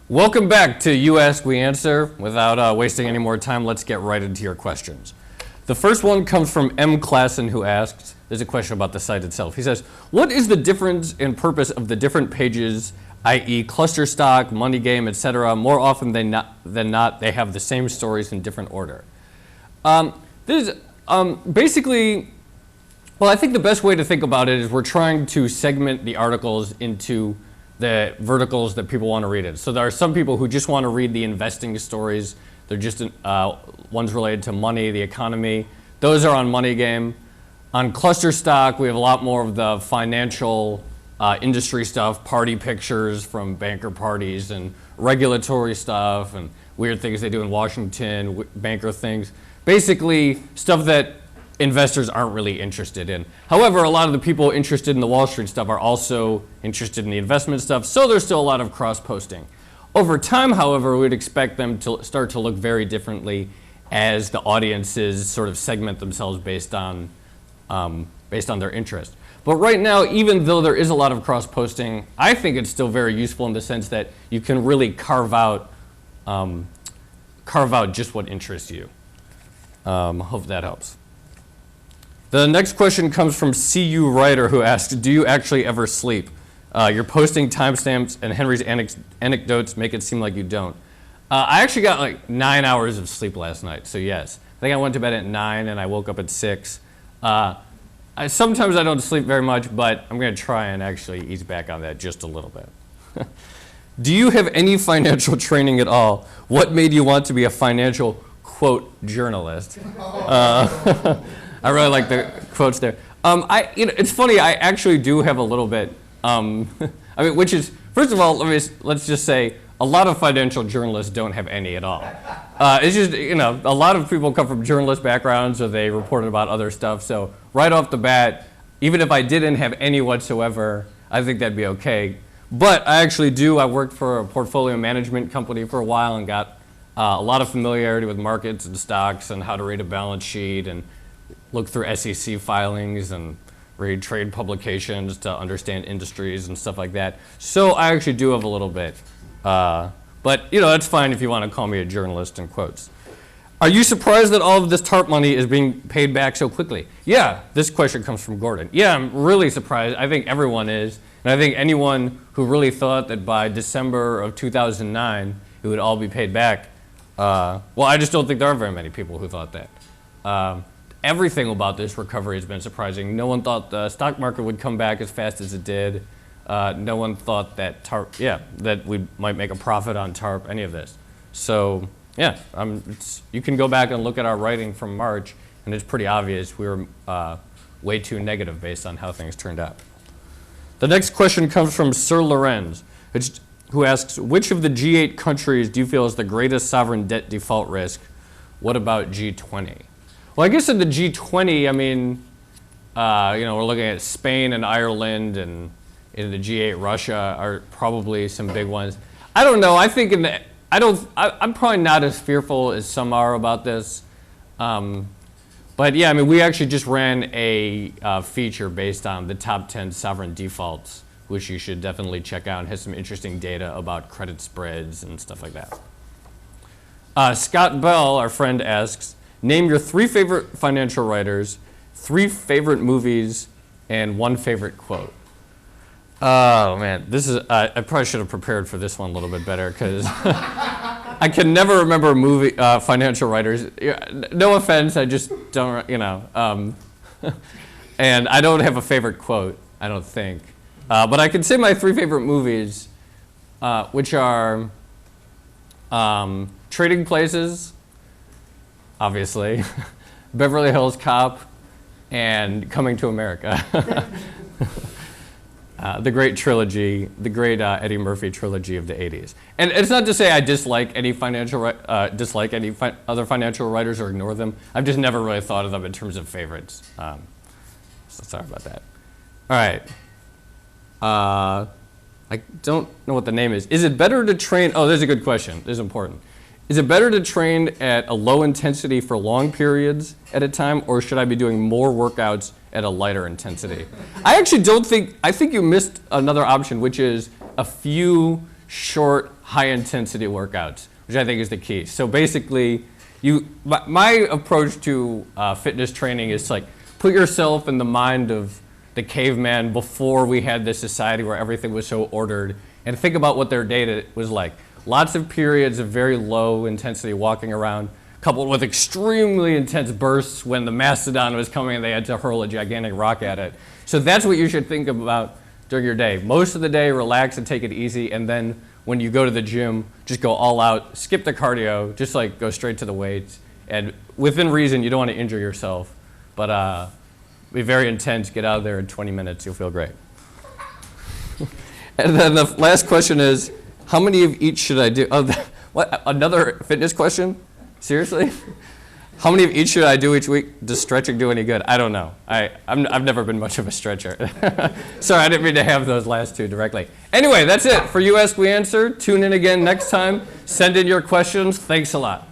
Welcome back to You Ask, We Answer. Without wasting any more time, let's get right into your questions. The first one comes from M. Klassen, who asks, there's a question about the site itself. He says, what is the difference in purpose of the different pages, i.e. cluster stock, money game, etc.? More often than not, they have the same stories in different order. Basically, well, I think the best way to think about it is we're trying to segment the articles into the verticals that people want to read it. So there are some people who just want to read the investing stories. They're just ones related to money, the economy. Those are on Money Game. On Cluster Stock, we have a lot more of the financial industry stuff, party pictures from banker parties and regulatory stuff and weird things they do in Washington, banker things. Basically, stuff that investors aren't really interested in. However, a lot of the people interested in the Wall Street stuff are also interested in the investment stuff, so there's still a lot of cross-posting. Over time, however, we'd expect them to start to look very differently as the audiences sort of segment themselves based on their interest. But right now, even though there is a lot of cross-posting, I think it's still very useful in the sense that you can really carve out just what interests you. Hope that helps. The next question comes from CU Writer, who asks, do you actually ever sleep? You're posting timestamps and Henry's anecdotes make it seem like you don't. I actually got like 9 hours of sleep last night, so yes. I think I went to bed at 9 and I woke up at 6. Sometimes I don't sleep very much, but I'm going to try and actually ease back on that just a little bit. Do you have any financial training at all? What made you want to be a financial, quote, journalist? I really like the quotes there. It's funny, I actually do have a little bit, which is, first of all, let's just say, a lot of financial journalists don't have any at all. It's just, a lot of people come from journalist backgrounds or they reported about other stuff. So right off the bat, even if I didn't have any whatsoever, I think that'd be okay. But I actually do. I worked for a portfolio management company for a while and got a lot of familiarity with markets and stocks and how to read a balance sheet and look through SEC filings and read trade publications to understand industries and stuff like that. So I actually do have a little bit. But that's fine if you want to call me a journalist in quotes. Are you surprised that all of this TARP money is being paid back so quickly? Yeah, this question comes from Gordon. Yeah, I'm really surprised. I think everyone is. And I think anyone who really thought that by December of 2009 it would all be paid back, well, I just don't think there are very many people who thought that. Everything about this recovery has been surprising. No one thought the stock market would come back as fast as it did. No one thought that TARP, that we might make a profit on TARP, any of this. So, yeah, you can go back and look at our writing from March, and it's pretty obvious we were way too negative based on how things turned out. The next question comes from Sir Lorenz, who asks, which of the G8 countries do you feel is the greatest sovereign debt default risk? What about G20? Well, I guess in the G20, we're looking at Spain and Ireland, and in the G8, Russia are probably some big ones. I don't know. I think I'm probably not as fearful as some are about this. But yeah, we actually just ran a feature based on the top 10 sovereign defaults, which you should definitely check out, and has some interesting data about credit spreads and stuff like that. Scott Bell, our friend, asks, name your 3 favorite financial writers, 3 favorite movies, and 1 favorite quote. Oh man, this is, I probably should have prepared for this one a little bit better because I can never remember financial writers. No offense, I just don't, and I don't have a favorite quote, I don't think. But I can say my 3 favorite movies, which are Trading Places, obviously, Beverly Hills Cop, and Coming to America. The great trilogy, the great Eddie Murphy trilogy of the 80s. And it's not to say I dislike any other financial writers or ignore them. I've just never really thought of them in terms of favorites. So sorry about that. All right. I don't know what the name is. Is it better to train? Oh, there's a good question. This is important. Is it better to train at a low intensity for long periods at a time, or should I be doing more workouts at a lighter intensity? I think you missed another option, which is a few short, high intensity workouts, which I think is the key. So basically, my approach to fitness training is like put yourself in the mind of the caveman before we had this society where everything was so ordered, and think about what their day was like. Lots of periods of very low intensity walking around, coupled with extremely intense bursts when the mastodon was coming and they had to hurl a gigantic rock at it. So that's what you should think about during your day. Most of the day, relax and take it easy, and then when you go to the gym, just go all out, skip the cardio, just like go straight to the weights. And within reason, you don't want to injure yourself, but be very intense, get out of there in 20 minutes, you'll feel great. And then the last question is, how many of each should I do? Oh, what, another fitness question? Seriously? How many of each should I do each week? Does stretching do any good? I don't know. I've never been much of a stretcher. Sorry, I didn't mean to have those last two directly. Anyway, that's it for You Ask, We Answer. Tune in again next time. Send in your questions. Thanks a lot.